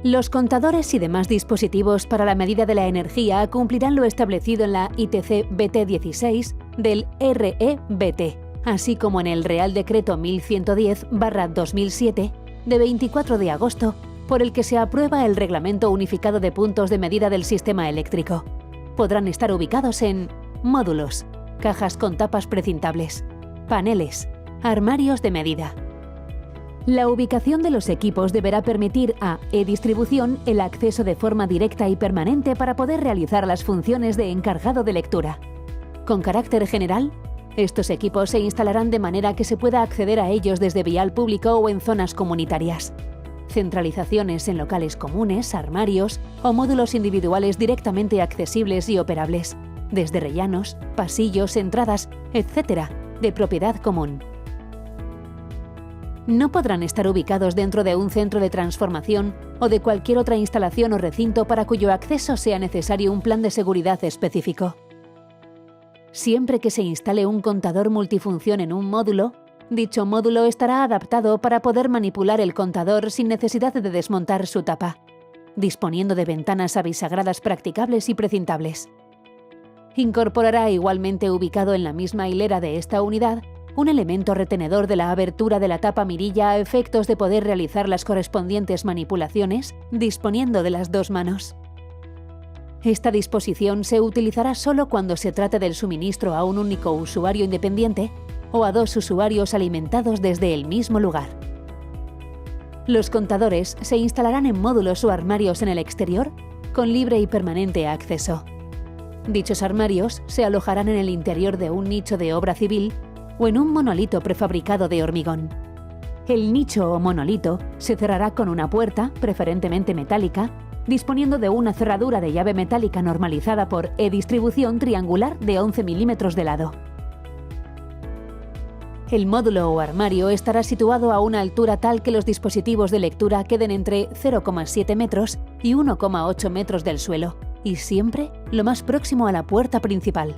Los contadores y demás dispositivos para la medida de la energía cumplirán lo establecido en la ITC BT 16 del REBT, así como en el Real Decreto 1110/2007 de 24 de agosto, por el que se aprueba el Reglamento Unificado de Puntos de Medida del Sistema Eléctrico. Podrán estar ubicados en módulos, cajas con tapas precintables, paneles, armarios de medida. La ubicación de los equipos deberá permitir a eDistribución el acceso de forma directa y permanente para poder realizar las funciones de encargado de lectura. Con carácter general, estos equipos se instalarán de manera que se pueda acceder a ellos desde vial público o en zonas comunitarias. Centralizaciones en locales comunes, armarios o módulos individuales directamente accesibles y operables, desde rellanos, pasillos, entradas, etc., de propiedad común. No podrán estar ubicados dentro de un centro de transformación o de cualquier otra instalación o recinto para cuyo acceso sea necesario un plan de seguridad específico. Siempre que se instale un contador multifunción en un módulo, dicho módulo estará adaptado para poder manipular el contador sin necesidad de desmontar su tapa, disponiendo de ventanas abisagradas practicables y precintables. Incorporará igualmente ubicado en la misma hilera de esta unidad un elemento retenedor de la abertura de la tapa mirilla a efectos de poder realizar las correspondientes manipulaciones disponiendo de las dos manos. Esta disposición se utilizará solo cuando se trate del suministro a un único usuario independiente o a dos usuarios alimentados desde el mismo lugar. Los contadores se instalarán en módulos o armarios en el exterior con libre y permanente acceso. Dichos armarios se alojarán en el interior de un nicho de obra civil o en un monolito prefabricado de hormigón. El nicho o monolito se cerrará con una puerta, preferentemente metálica, disponiendo de una cerradura de llave metálica normalizada por eDistribución triangular de 11 milímetros de lado. El módulo o armario estará situado a una altura tal que los dispositivos de lectura queden entre 0,7 metros y 1,8 metros del suelo, y siempre lo más próximo a la puerta principal.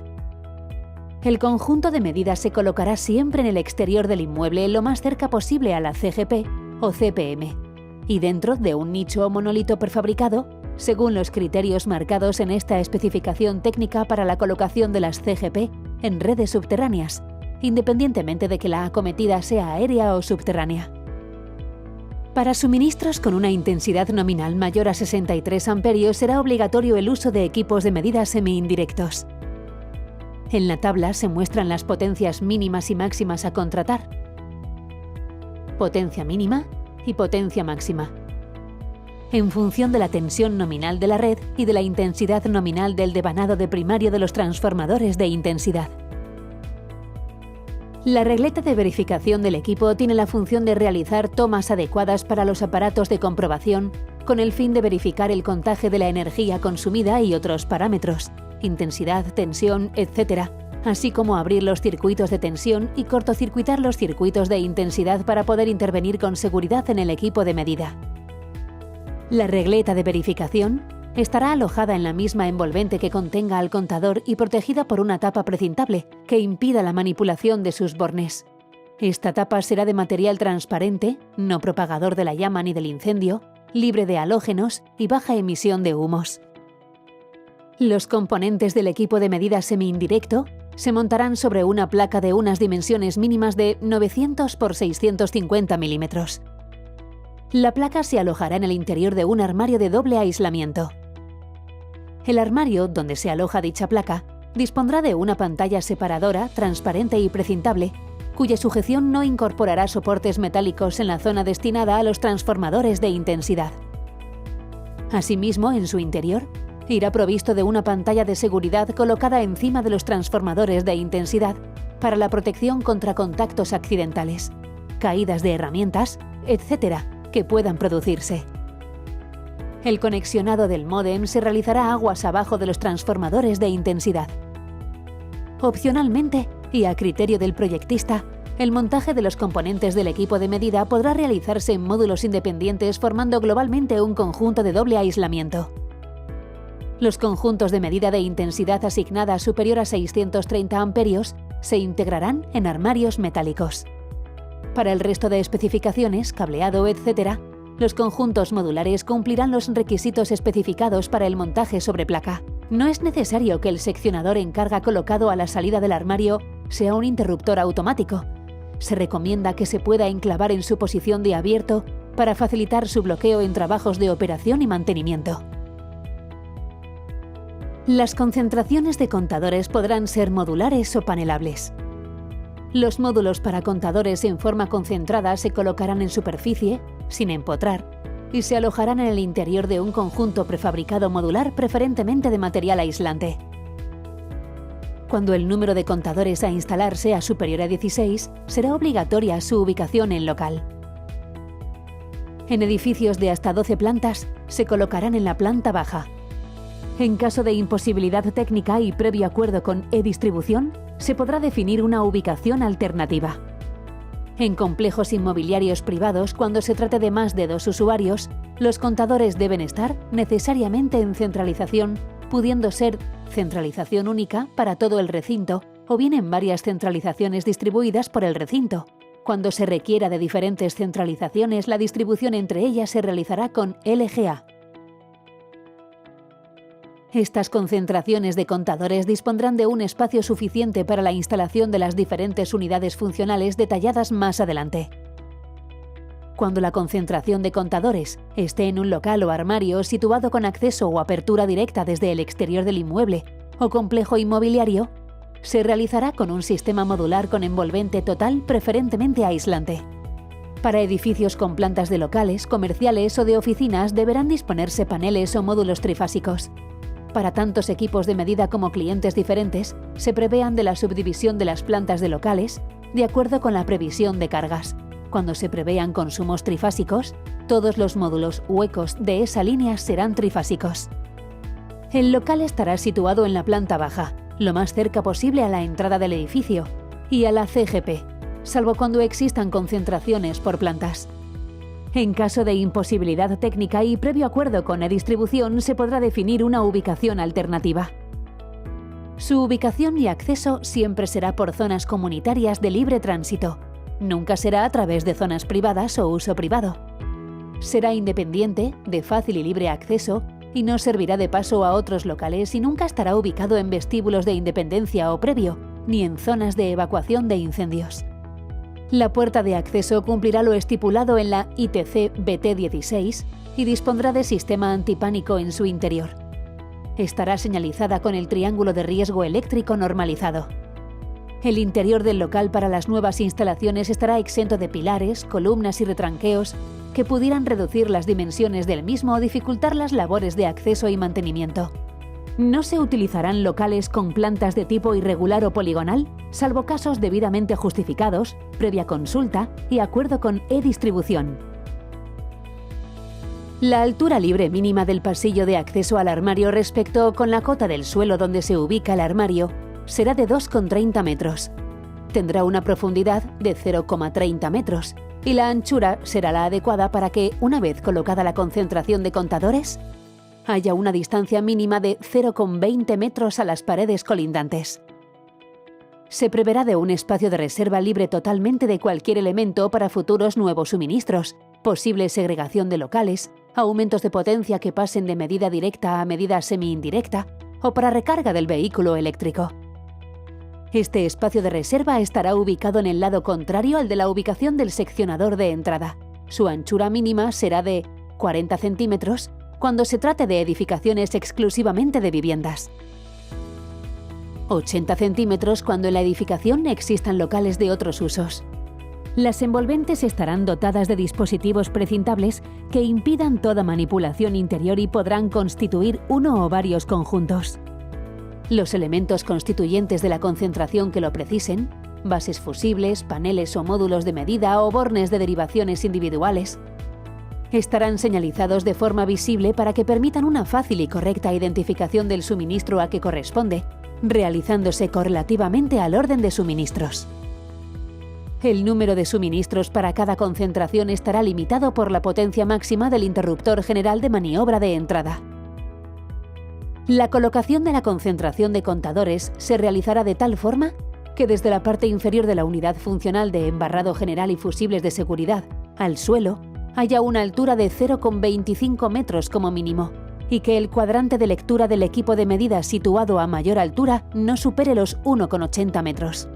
El conjunto de medidas se colocará siempre en el exterior del inmueble lo más cerca posible a la CGP o CPM, y dentro de un nicho o monolito prefabricado, según los criterios marcados en esta especificación técnica para la colocación de las CGP en redes subterráneas, independientemente de que la acometida sea aérea o subterránea. Para suministros con una intensidad nominal mayor a 63 amperios será obligatorio el uso de equipos de medida semi-indirectos. En la tabla se muestran las potencias mínimas y máximas a contratar. Potencia mínima y potencia máxima. En función de la tensión nominal de la red y de la intensidad nominal del devanado de primario de los transformadores de intensidad. La regleta de verificación del equipo tiene la función de realizar tomas adecuadas para los aparatos de comprobación con el fin de verificar el contaje de la energía consumida y otros parámetros, intensidad, tensión, etc., así como abrir los circuitos de tensión y cortocircuitar los circuitos de intensidad para poder intervenir con seguridad en el equipo de medida. La regleta de verificación estará alojada en la misma envolvente que contenga al contador y protegida por una tapa precintable que impida la manipulación de sus bornes. Esta tapa será de material transparente, no propagador de la llama ni del incendio, libre de halógenos y baja emisión de humos. Los componentes del equipo de medida semi-indirecto se montarán sobre una placa de unas dimensiones mínimas de 900 por 650 milímetros. La placa se alojará en el interior de un armario de doble aislamiento. El armario, donde se aloja dicha placa, dispondrá de una pantalla separadora, transparente y precintable, cuya sujeción no incorporará soportes metálicos en la zona destinada a los transformadores de intensidad. Asimismo, en su interior, irá provisto de una pantalla de seguridad colocada encima de los transformadores de intensidad para la protección contra contactos accidentales, caídas de herramientas, etc., que puedan producirse. El conexionado del módem se realizará aguas abajo de los transformadores de intensidad. Opcionalmente, y a criterio del proyectista, el montaje de los componentes del equipo de medida podrá realizarse en módulos independientes formando globalmente un conjunto de doble aislamiento. Los conjuntos de medida de intensidad asignada superior a 630 amperios se integrarán en armarios metálicos. Para el resto de especificaciones, cableado, etc., Los conjuntos modulares cumplirán los requisitos especificados para el montaje sobre placa. No es necesario que el seccionador en carga colocado a la salida del armario sea un interruptor automático. Se recomienda que se pueda enclavar en su posición de abierto para facilitar su bloqueo en trabajos de operación y mantenimiento. Las concentraciones de contadores podrán ser modulares o panelables. Los módulos para contadores en forma concentrada se colocarán en superficie, sin empotrar, y se alojarán en el interior de un conjunto prefabricado modular, preferentemente de material aislante. Cuando el número de contadores a instalar sea superior a 16, será obligatoria su ubicación en local. En edificios de hasta 12 plantas, se colocarán en la planta baja. En caso de imposibilidad técnica y previo acuerdo con e-distribución, se podrá definir una ubicación alternativa. En complejos inmobiliarios privados, cuando se trate de más de 2 usuarios, los contadores deben estar necesariamente en centralización, pudiendo ser centralización única para todo el recinto o bien en varias centralizaciones distribuidas por el recinto. Cuando se requiera de diferentes centralizaciones, la distribución entre ellas se realizará con LGA. Estas concentraciones de contadores dispondrán de un espacio suficiente para la instalación de las diferentes unidades funcionales detalladas más adelante. Cuando la concentración de contadores esté en un local o armario situado con acceso o apertura directa desde el exterior del inmueble o complejo inmobiliario, se realizará con un sistema modular con envolvente total, preferentemente aislante. Para edificios con plantas de locales, comerciales o de oficinas deberán disponerse paneles o módulos trifásicos. Para tantos equipos de medida como clientes diferentes, se prevean de la subdivisión de las plantas de locales de acuerdo con la previsión de cargas. Cuando se prevean consumos trifásicos, todos los módulos huecos de esa línea serán trifásicos. El local estará situado en la planta baja, lo más cerca posible a la entrada del edificio y a la CGP, salvo cuando existan concentraciones por plantas. En caso de imposibilidad técnica y previo acuerdo con la distribución, se podrá definir una ubicación alternativa. Su ubicación y acceso siempre será por zonas comunitarias de libre tránsito. Nunca será a través de zonas privadas o uso privado. Será independiente, de fácil y libre acceso, y no servirá de paso a otros locales y nunca estará ubicado en vestíbulos de independencia o previo, ni en zonas de evacuación de incendios. La puerta de acceso cumplirá lo estipulado en la ITC BT16 y dispondrá de sistema antipánico en su interior. Estará señalizada con el triángulo de riesgo eléctrico normalizado. El interior del local para las nuevas instalaciones estará exento de pilares, columnas y retranqueos que pudieran reducir las dimensiones del mismo o dificultar las labores de acceso y mantenimiento. No se utilizarán locales con plantas de tipo irregular o poligonal, salvo casos debidamente justificados, previa consulta y acuerdo con e-distribución. La altura libre mínima del pasillo de acceso al armario respecto con la cota del suelo donde se ubica el armario será de 2,30 metros. Tendrá una profundidad de 0,30 metros y la anchura será la adecuada para que, una vez colocada la concentración de contadores, haya una distancia mínima de 0,20 metros a las paredes colindantes. Se preverá de un espacio de reserva libre totalmente de cualquier elemento para futuros nuevos suministros, posible segregación de locales, aumentos de potencia que pasen de medida directa a medida semi-indirecta o para recarga del vehículo eléctrico. Este espacio de reserva estará ubicado en el lado contrario al de la ubicación del seccionador de entrada. Su anchura mínima será de 40 centímetros cuando se trate de edificaciones exclusivamente de viviendas. 80 centímetros cuando en la edificación existan locales de otros usos. Las envolventes estarán dotadas de dispositivos precintables que impidan toda manipulación interior y podrán constituir uno o varios conjuntos. Los elementos constituyentes de la concentración que lo precisen, bases fusibles, paneles o módulos de medida o bornes de derivaciones individuales, estarán señalizados de forma visible para que permitan una fácil y correcta identificación del suministro a que corresponde, realizándose correlativamente al orden de suministros. El número de suministros para cada concentración estará limitado por la potencia máxima del interruptor general de maniobra de entrada. La colocación de la concentración de contadores se realizará de tal forma que desde la parte inferior de la unidad funcional de embarrado general y fusibles de seguridad al suelo haya una altura de 0,25 metros como mínimo y que el cuadrante de lectura del equipo de medida situado a mayor altura no supere los 1,80 metros.